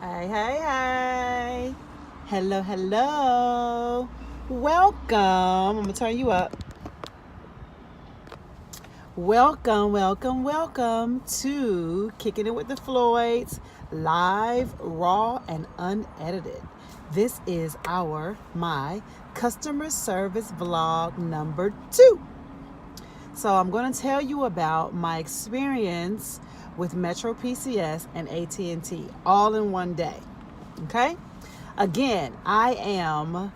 Hey, hey, hey. Hello, hello. Welcome. I'm going to turn you up. Welcome to Kicking It with the Floyds, live, raw, and unedited. This is my customer service vlog number 2. So I'm going to tell you about my experience with Metro PCS and AT&T all in one day. Okay? Again, I am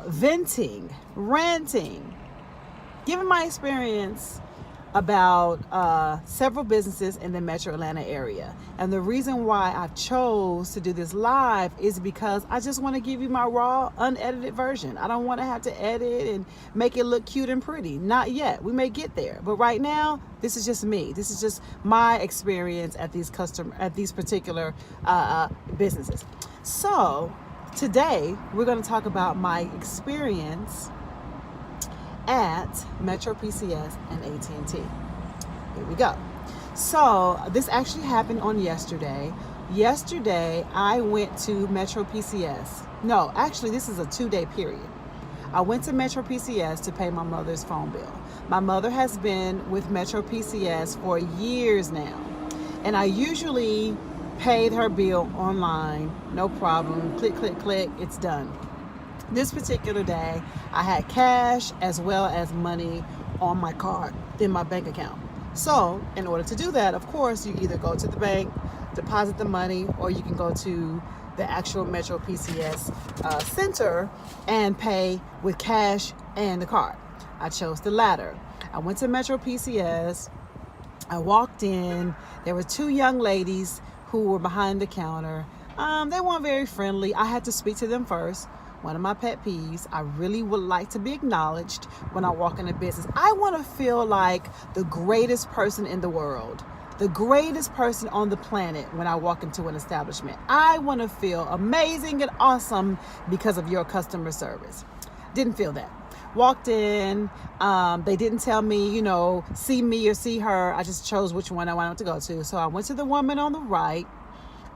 venting, ranting, giving my experience about several businesses in the Metro Atlanta area. And the reason why I chose to do this live is because I just want to give you my raw, unedited version. I don't want to have to edit and make it look cute and pretty. Not yet. We may get there. But right now, this is just me. This is just my experience at these particular businesses. So today, we're going to talk about my experience at Metro PCS and AT&T. Here we go. So this actually happened on yesterday. Yesterday, I went to Metro PCS. No, actually, this is a 2-day period. I went to Metro PCS to pay my mother's phone bill. My mother has been with Metro PCS for years now, and I usually paid her bill online, no problem. Click, click, click, it's done. This particular day, I had cash as well as money on my card in my bank account. So in order to do that, of course, you either go to the bank, deposit the money, or you can go to the actual Metro PCS center and pay with cash and the card. I chose the latter. I went to Metro PCS. I walked in. There were 2 young ladies who were behind the counter. They weren't very friendly. I had to speak to them first. One of my pet peeves, I really would like to be acknowledged when I walk in a business. I want to feel like the greatest person in the world, the greatest person on the planet when I walk into an establishment. I want to feel amazing and awesome because of your customer service. Didn't feel that. Walked in, they didn't tell me, see me or see her. I just chose which one I wanted to go to. So I went to the woman on the right.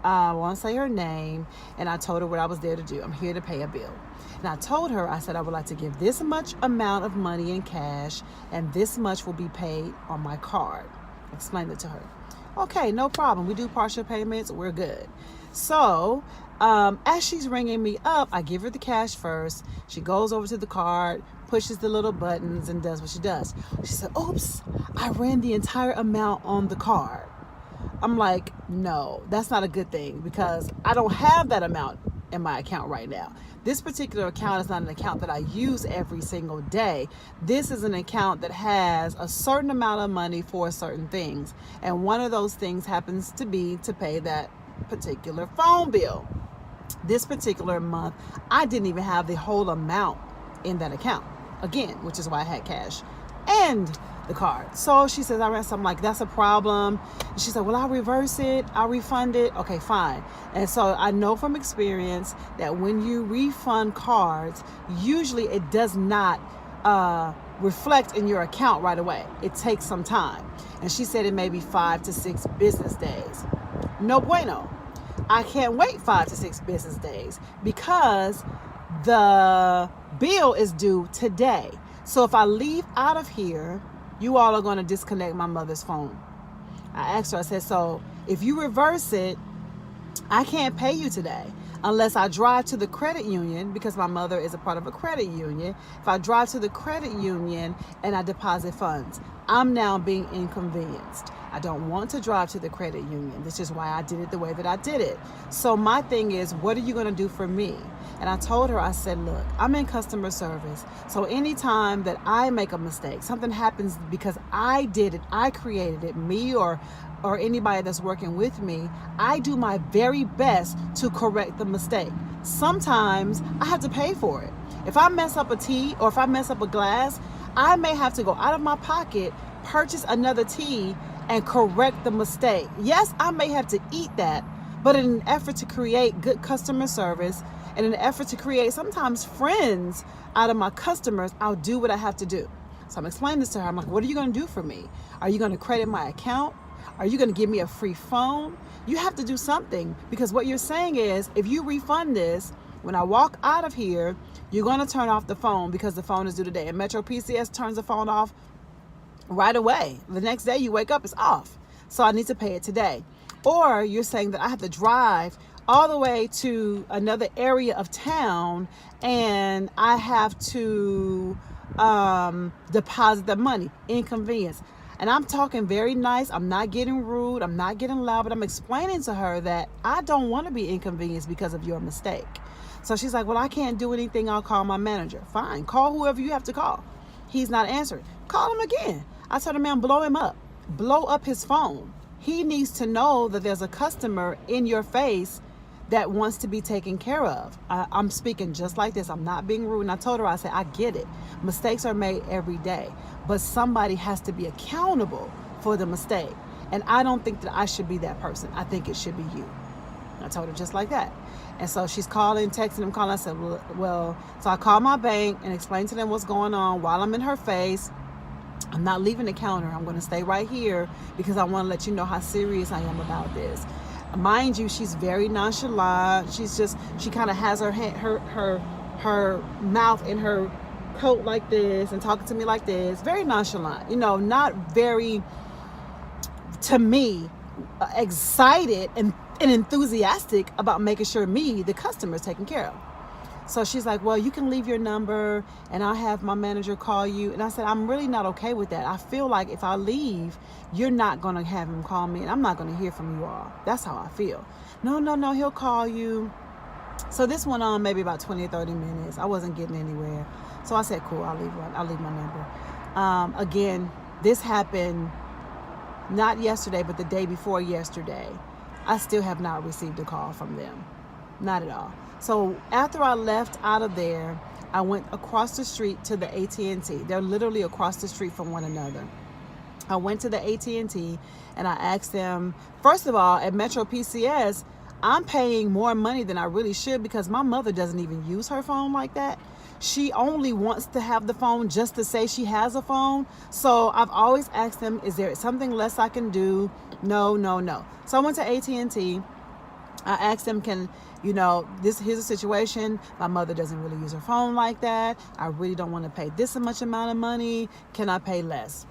I won't say her name, and I told her what I was there to do. I'm here to pay a bill. And I told her, I said, I would like to give this much amount of money in cash, and this much will be paid on my card. Explained it to her. Okay, no problem. We do partial payments. We're good. So as she's ringing me up, I give her the cash first. She goes over to the card, pushes the little buttons, and does what she does. She said, oops, I ran the entire amount on the card. I'm like, no, that's not a good thing because I don't have that amount in my account right now. This particular account is not an account that I use every single day. This is an account that has a certain amount of money for certain things. And one of those things happens to be to pay that particular phone bill. This particular month, I didn't even have the whole amount in that account. Again, which is why I had cash and the card. So she says, I ran something like, that's a problem. And she said, well, I'll reverse it. I'll refund it. Okay, fine. And so I know from experience that when you refund cards, usually it does not reflect in your account right away. It takes some time. And she said it may be 5 to 6 business days. No bueno. I can't wait 5 to 6 business days because the bill is due today. So if I leave out of here, you all are going to disconnect my mother's phone. I asked her, I said, so if you reverse it, I can't pay you today unless I drive to the credit union because my mother is a part of a credit union. If I drive to the credit union and I deposit funds, I'm now being inconvenienced. I don't want to drive to the credit union. This is why I did it the way that I did it. So my thing is, what are you going to do for me? And I told her, I said, look, I'm in customer service. So anytime that I make a mistake, something happens because I did it, I created it, me or anybody that's working with me, I do my very best to correct the mistake. Sometimes I have to pay for it. If I mess up a tea or if I mess up a glass, I may have to go out of my pocket, purchase another tea, and correct the mistake. Yes, I may have to eat that, but in an effort to create good customer service and in an effort to create sometimes friends out of my customers, I'll do what I have to do. So I'm explaining this to her. I'm like, what are you going to do for me? Are you going to credit my account? Are you going to give me a free phone? You have to do something, because what you're saying is, if you refund this, when I walk out of here, you're going to turn off the phone because the phone is due today. And Metro PCS turns the phone off right away. The next day you wake up, it's off. So I need to pay it today. Or you're saying that I have to drive all the way to another area of town and I have to deposit the money. Inconvenience. And I'm talking very nice. I'm not getting rude. I'm not getting loud, but I'm explaining to her that I don't want to be inconvenienced because of your mistake. So she's like, well, I can't do anything. I'll call my manager. Fine. Call whoever you have to call. He's not answering. Call him again. I told the man, blow him up. Blow up his phone. He needs to know that there's a customer in your face that wants to be taken care of. I'm speaking just like this. I'm not being rude. And I told her, I said, I get it. Mistakes are made every day, but somebody has to be accountable for the mistake. And I don't think that I should be that person. I think it should be you. I told her just like that. And so she's calling, texting him, calling. I said, well, so I called my bank and explained to them what's going on while I'm in her face. I'm not leaving the counter. I'm going to stay right here because I want to let you know how serious I am about this. Mind you, she's very nonchalant. She kind of has her mouth in her coat like this and talking to me like this. Very nonchalant, not very, to me, excited and enthusiastic about making sure me, the customer, is taken care of. So she's like, well, you can leave your number and I'll have my manager call you. And I said, I'm really not okay with that. I feel like if I leave, you're not going to have him call me and I'm not going to hear from you all. That's how I feel. No, he'll call you. So this went on maybe about 20 or 30 minutes. I wasn't getting anywhere. So I said, cool, I'll leave my number. Again, this happened not yesterday, but the day before yesterday. I still have not received a call from them. Not at all. So after I left out of there, I went across the street to the AT&T. They're literally across the street from one another. I went to the AT&T and I asked them, first of all, at Metro PCS, I'm paying more money than I really should because my mother doesn't even use her phone like that. She only wants to have the phone just to say she has a phone. So I've always asked them, is there something less I can do? No. So I went to AT&T. I asked them, here's a situation. My mother doesn't really use her phone like that. I really don't want to pay this much amount of money. Can I pay less?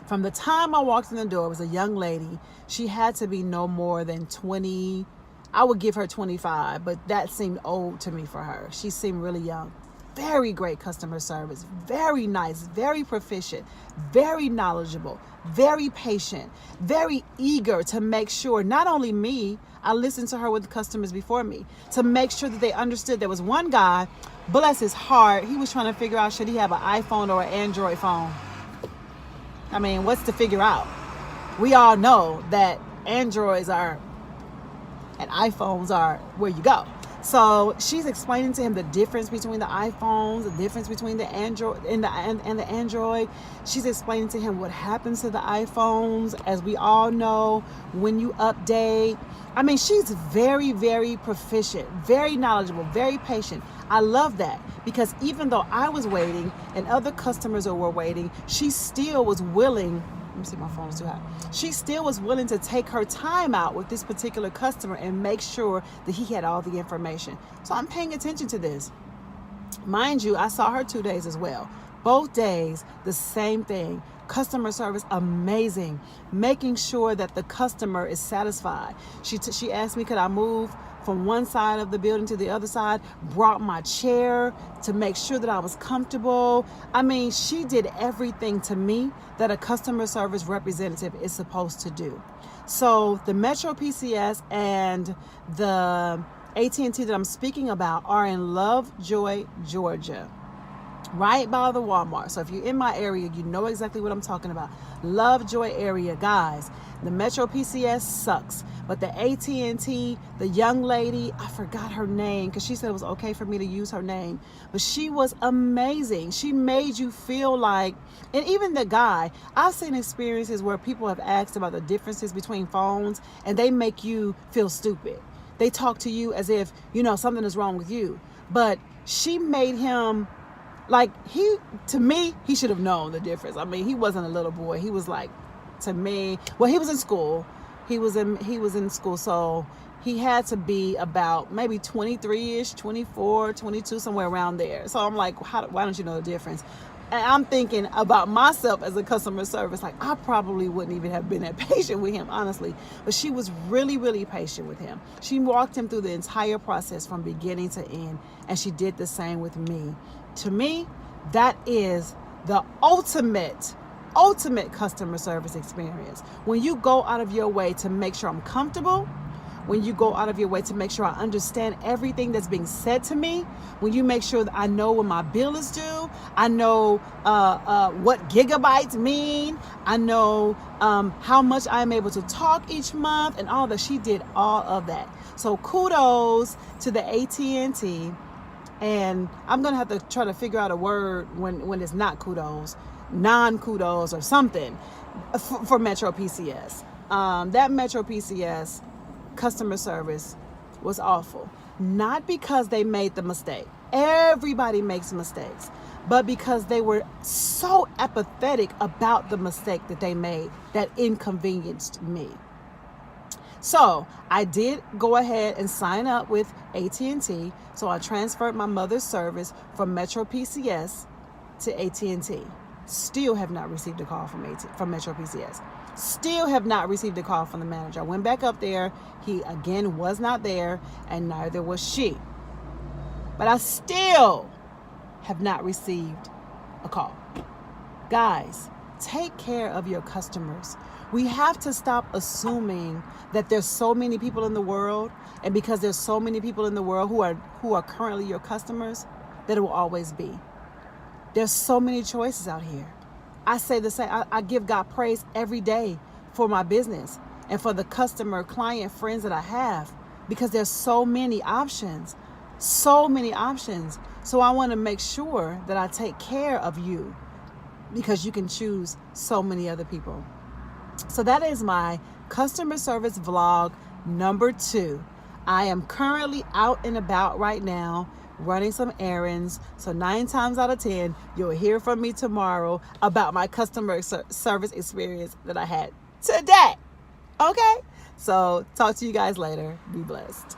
From the time I walked in the door, it was a young lady. She had to be no more than 20. I would give her 25, but that seemed old to me for her. She seemed really young. Very great customer service, very nice, very proficient, very knowledgeable, very patient, very eager to make sure not only me, I listened to her with the customers before me, to make sure that they understood. There was one guy, bless his heart, he was trying to figure out, should he have an iPhone or an Android phone? I mean, what's to figure out? We all know that Androids are and iPhones are where you go. So she's explaining to him the difference between the iPhones, the difference between the Android and the Android. She's explaining to him what happens to the iPhones, as we all know, when you update. I mean, she's very, very proficient, very knowledgeable, very patient. I love that because even though I was waiting and other customers were waiting, she still was willing. Let me see, my phone's too hot. She still was willing to take her time out with this particular customer and make sure that he had all the information. So I'm paying attention to this. Mind you, I saw her 2 days as well. Both days, the same thing. Customer service, amazing. Making sure that the customer is satisfied. She asked me, could I move from one side of the building to the other side, brought my chair to make sure that I was comfortable. I mean, she did everything to me that a customer service representative is supposed to do. So the Metro PCS and the AT&T that I'm speaking about are in LoveJoy, Georgia, right by the Walmart. So if you're in my area, you know exactly what I'm talking about. LoveJoy area, guys. The Metro PCS sucks, but the AT&T, the young lady, I forgot her name because she said it was okay for me to use her name, but she was amazing. She made you feel like, and even the guy, I've seen experiences where people have asked about the differences between phones and they make you feel stupid. They talk to you as if, something is wrong with you, but she made him like, to me, he should have known the difference. I mean, he wasn't a little boy. He was like to me, well, he was in school. He was in school, so he had to be about maybe 23-ish, 24, 22, somewhere around there. So I'm like, why don't you know the difference? And I'm thinking about myself as a customer service, like I probably wouldn't even have been that patient with him, honestly. But she was really, really patient with him. She walked him through the entire process from beginning to end, and she did the same with me. To me, that is the ultimate customer service experience. When you go out of your way to make sure I'm comfortable, when you go out of your way to make sure I understand everything that's being said to me, when you make sure that I know when my bill is due, I know what gigabytes mean, I know how much I'm able to talk each month and all that. She did all of that. So kudos to the AT&T, and I'm gonna have to try to figure out a word when it's not kudos, non-kudos or something for Metro PCS. That Metro PCS customer service was awful. Not because they made the mistake. Everybody makes mistakes. But because they were so apathetic about the mistake that they made that inconvenienced me. So I did go ahead and sign up with AT&T. So I transferred my mother's service from Metro PCS to AT&T. Still have not received a call from Metro PCS. Still have not received a call from the manager. I went back up there. He again was not there, and neither was she. But I still have not received a call. Guys, take care of your customers. We have to stop assuming that there's so many people in the world, and because there's so many people in the world who are currently your customers, that it will always be. There's so many choices out here. I say the same. I give God praise every day for my business and for the customer, client, friends that I have, because there's so many options, so many options. So I want to make sure that I take care of you, because you can choose so many other people. So that is my customer service vlog number 2. I am currently out and about right now, running some errands. So 9 times out of 10, you'll hear from me tomorrow about my customer service experience that I had today. Okay? So talk to you guys later. Be blessed.